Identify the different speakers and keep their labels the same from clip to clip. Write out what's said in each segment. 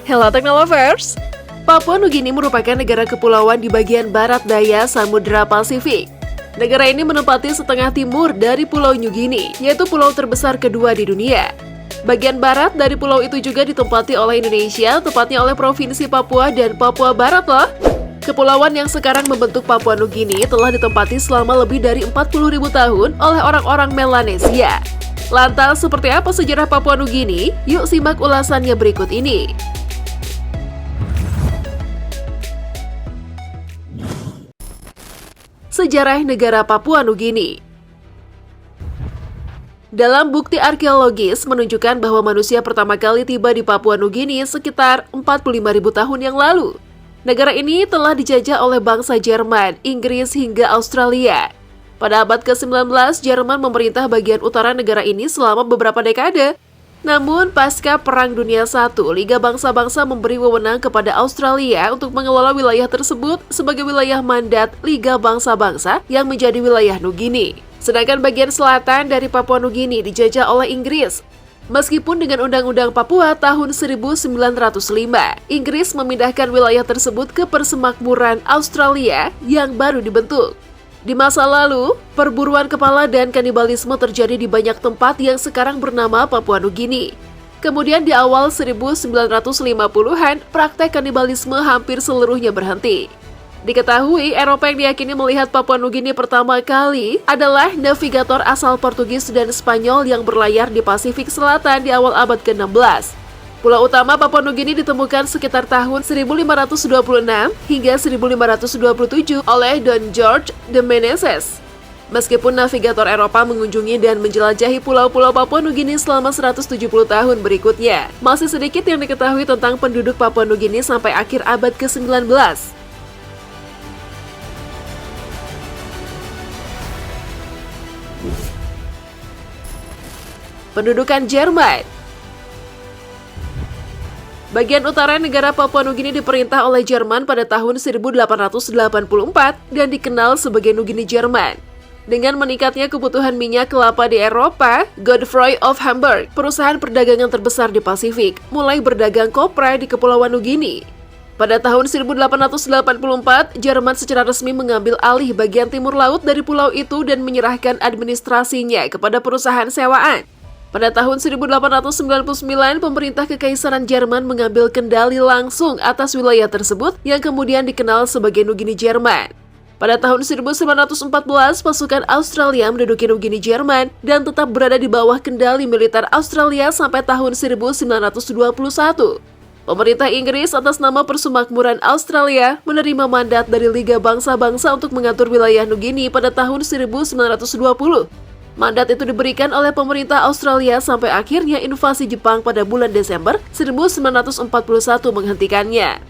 Speaker 1: Hello Teknolovers! Papua Nugini merupakan negara kepulauan di bagian barat daya Samudra Pasifik. Negara ini menempati setengah timur dari Pulau New Guinea, yaitu pulau terbesar kedua di dunia. Bagian barat dari pulau itu juga ditempati oleh Indonesia, tepatnya oleh Provinsi Papua dan Papua Barat loh. Kepulauan yang sekarang membentuk Papua Nugini telah ditempati selama lebih dari 40.000 tahun oleh orang-orang Melanesia. Lantas, seperti apa sejarah Papua Nugini? Yuk simak ulasannya berikut ini. Sejarah negara Papua Nugini. Dalam bukti arkeologis menunjukkan bahwa manusia pertama kali tiba di Papua Nugini sekitar 45.000 tahun yang lalu. Negara ini telah dijajah oleh bangsa Jerman, Inggris hingga Australia. Pada abad ke-19, Jerman memerintah bagian utara negara ini selama beberapa dekade. Namun, pasca Perang Dunia I, Liga Bangsa-Bangsa memberi wewenang kepada Australia untuk mengelola wilayah tersebut sebagai wilayah mandat Liga Bangsa-Bangsa yang menjadi wilayah Nugini. Sedangkan bagian selatan dari Papua Nugini dijajah oleh Inggris. Meskipun dengan Undang-Undang Papua tahun 1905, Inggris memindahkan wilayah tersebut ke persemakmuran Australia yang baru dibentuk. Di masa lalu, perburuan kepala dan kanibalisme terjadi di banyak tempat yang sekarang bernama Papua Nugini. Kemudian di awal 1950-an, praktek kanibalisme hampir seluruhnya berhenti. Diketahui, Eropa yang diyakini melihat Papua Nugini pertama kali adalah navigator asal Portugis dan Spanyol yang berlayar di Pasifik Selatan di awal abad ke-16. Pulau utama Papua Nugini ditemukan sekitar tahun 1526 hingga 1527 oleh Don George de Menezes. Meskipun navigator Eropa mengunjungi dan menjelajahi pulau-pulau Papua Nugini selama 170 tahun berikutnya, masih sedikit yang diketahui tentang penduduk Papua Nugini sampai akhir abad ke-19. Pendudukan Jerman. Bagian utara negara Papua Nugini diperintah oleh Jerman pada tahun 1884 dan dikenal sebagai Nugini Jerman. Dengan meningkatnya kebutuhan minyak kelapa di Eropa, Godfrey of Hamburg, perusahaan perdagangan terbesar di Pasifik, mulai berdagang kopra di Kepulauan Nugini. Pada tahun 1884, Jerman secara resmi mengambil alih bagian timur laut dari pulau itu dan menyerahkan administrasinya kepada perusahaan sewaan. Pada tahun 1899, pemerintah Kekaisaran Jerman mengambil kendali langsung atas wilayah tersebut yang kemudian dikenal sebagai Nugini Jerman. Pada tahun 1914, pasukan Australia menduduki Nugini Jerman dan tetap berada di bawah kendali militer Australia sampai tahun 1921. Pemerintah Inggris atas nama Persemakmuran Australia menerima mandat dari Liga Bangsa-Bangsa untuk mengatur wilayah Nugini pada tahun 1920. Mandat itu diberikan oleh pemerintah Australia sampai akhirnya invasi Jepang pada bulan Desember 1941 menghentikannya.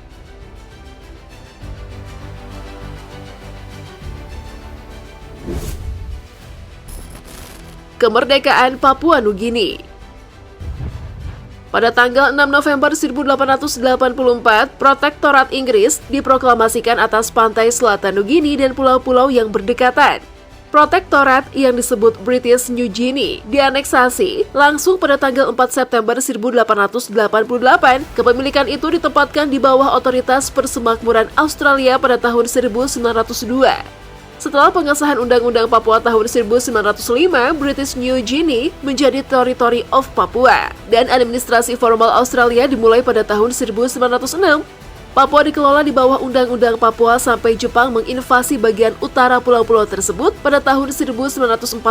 Speaker 1: Kemerdekaan Papua Nugini. Pada tanggal 6 November 1884, Protektorat Inggris diproklamasikan atas pantai selatan Nugini dan pulau-pulau yang berdekatan. Protektorat yang disebut British New Guinea dianeksasi langsung pada tanggal 4 September 1888. Kepemilikan itu ditempatkan di bawah otoritas Persemakmuran Australia pada tahun 1902. Setelah pengesahan Undang-Undang Papua tahun 1905, British New Guinea menjadi Territory of Papua dan administrasi formal Australia dimulai pada tahun 1906. Papua dikelola di bawah Undang-Undang Papua sampai Jepang menginvasi bagian utara pulau-pulau tersebut pada tahun 1941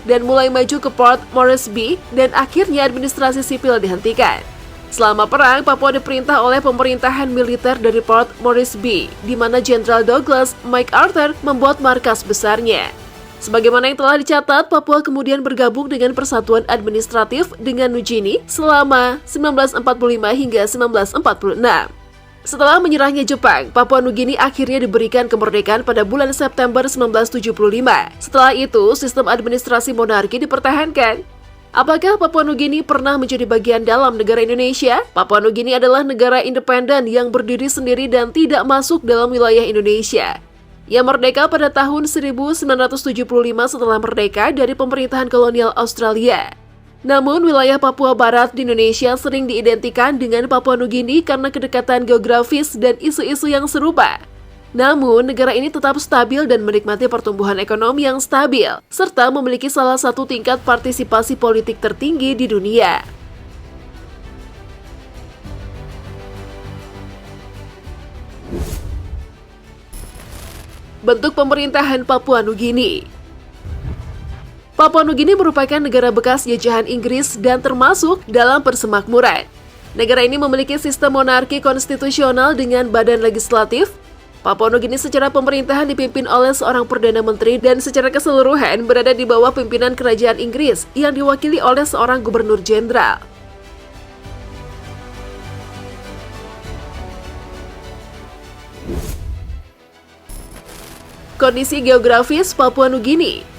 Speaker 1: dan mulai maju ke Port Moresby dan akhirnya administrasi sipil dihentikan. Selama perang, Papua diperintah oleh pemerintahan militer dari Port Moresby, di mana Jenderal Douglas MacArthur membuat markas besarnya. Sebagaimana yang telah dicatat, Papua kemudian bergabung dengan persatuan administratif dengan New Guinea selama 1945 hingga 1946. Setelah menyerahnya Jepang, Papua Nugini akhirnya diberikan kemerdekaan pada bulan September 1975. Setelah itu, sistem administrasi monarki dipertahankan. Apakah Papua Nugini pernah menjadi bagian dalam negara Indonesia? Papua Nugini adalah negara independen yang berdiri sendiri dan tidak masuk dalam wilayah Indonesia. Ia merdeka pada tahun 1975 setelah merdeka dari pemerintahan kolonial Australia. Namun, wilayah Papua Barat di Indonesia sering diidentikan dengan Papua Nugini karena kedekatan geografis dan isu-isu yang serupa. Namun, negara ini tetap stabil dan menikmati pertumbuhan ekonomi yang stabil, serta memiliki salah satu tingkat partisipasi politik tertinggi di dunia. Bentuk pemerintahan Papua Nugini. Papua Nugini merupakan negara bekas jajahan Inggris dan termasuk dalam persemakmuran. Negara ini memiliki sistem monarki konstitusional dengan badan legislatif. Papua Nugini secara pemerintahan dipimpin oleh seorang Perdana Menteri dan secara keseluruhan berada di bawah pimpinan kerajaan Inggris yang diwakili oleh seorang Gubernur Jenderal. Kondisi geografis Papua Nugini.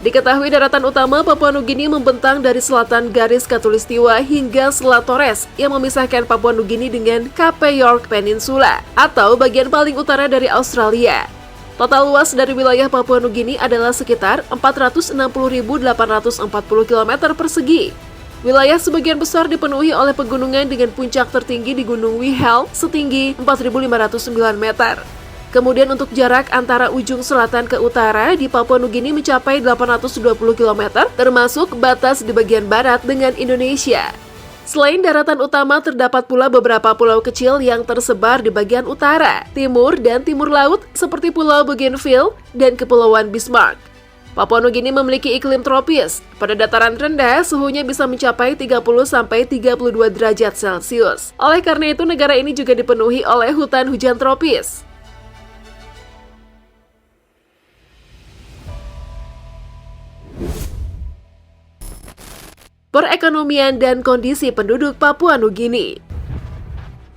Speaker 1: Diketahui daratan utama Papua Nugini membentang dari selatan garis Khatulistiwa hingga Selat Torres yang memisahkan Papua Nugini dengan Cape York Peninsula atau bagian paling utara dari Australia. Total luas dari wilayah Papua Nugini adalah sekitar 460.840 km persegi. Wilayah sebagian besar dipenuhi oleh pegunungan dengan puncak tertinggi di Gunung Wihel setinggi 4.509 meter. Kemudian untuk jarak antara ujung selatan ke utara di Papua Nugini mencapai 820 km, termasuk batas di bagian barat dengan Indonesia. Selain daratan utama, terdapat pula beberapa pulau kecil yang tersebar di bagian utara, timur, dan timur laut seperti Pulau Bougainville dan Kepulauan Bismarck. Papua Nugini memiliki iklim tropis. Pada dataran rendah, suhunya bisa mencapai 30-32 derajat Celcius. Oleh karena itu, negara ini juga dipenuhi oleh hutan hujan tropis. Perekonomian dan kondisi penduduk Papua Nugini.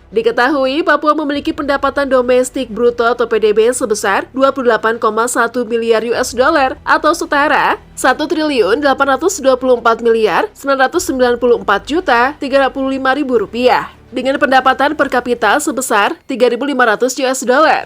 Speaker 1: Diketahui Papua memiliki pendapatan domestik bruto atau PDB sebesar 28,1 miliar US dollar atau setara 1.824.994.355.000 rupiah dengan pendapatan per kapita sebesar 3.500 US dollar.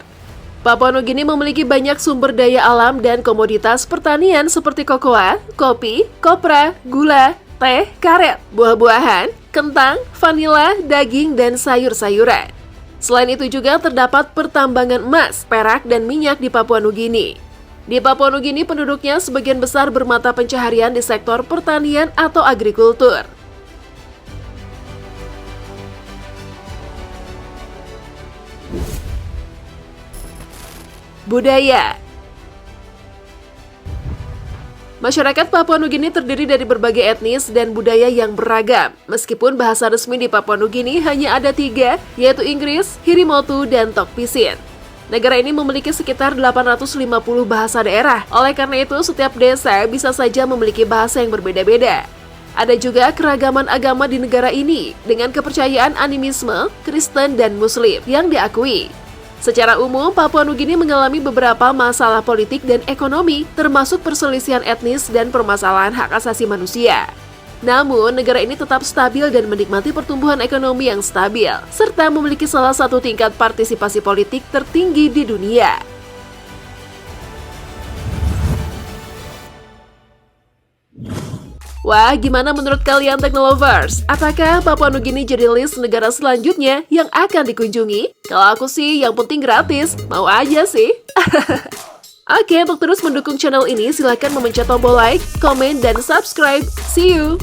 Speaker 1: Papua Nugini memiliki banyak sumber daya alam dan komoditas pertanian seperti kokoa, kopi, kopra, gula, teh, karet, buah-buahan, kentang, vanila, daging, dan sayur-sayuran. Selain itu juga terdapat pertambangan emas, perak, dan minyak di Papua Nugini. Di Papua Nugini penduduknya sebagian besar bermata pencaharian di sektor pertanian atau agrikultur. Budaya. Masyarakat Papua Nugini terdiri dari berbagai etnis dan budaya yang beragam. Meskipun bahasa resmi di Papua Nugini hanya ada 3, yaitu Inggris, Hirimotu, dan Tok Pisin. Negara ini memiliki sekitar 850 bahasa daerah. Oleh karena itu, setiap desa bisa saja memiliki bahasa yang berbeda-beda. Ada juga keragaman agama di negara ini, dengan kepercayaan animisme, Kristen, dan Muslim yang diakui. Secara umum, Papua Nugini mengalami beberapa masalah politik dan ekonomi, termasuk perselisihan etnis dan permasalahan hak asasi manusia. Namun, negara ini tetap stabil dan menikmati pertumbuhan ekonomi yang stabil, serta memiliki salah satu tingkat partisipasi politik tertinggi di dunia. Wah, gimana menurut kalian Teknolovers? Apakah Papua Nugini jadi list negara selanjutnya yang akan dikunjungi? Kalau aku sih, yang penting gratis. Mau aja sih. Oke, untuk terus mendukung channel ini, silahkan memencet tombol like, komen, dan subscribe. See you!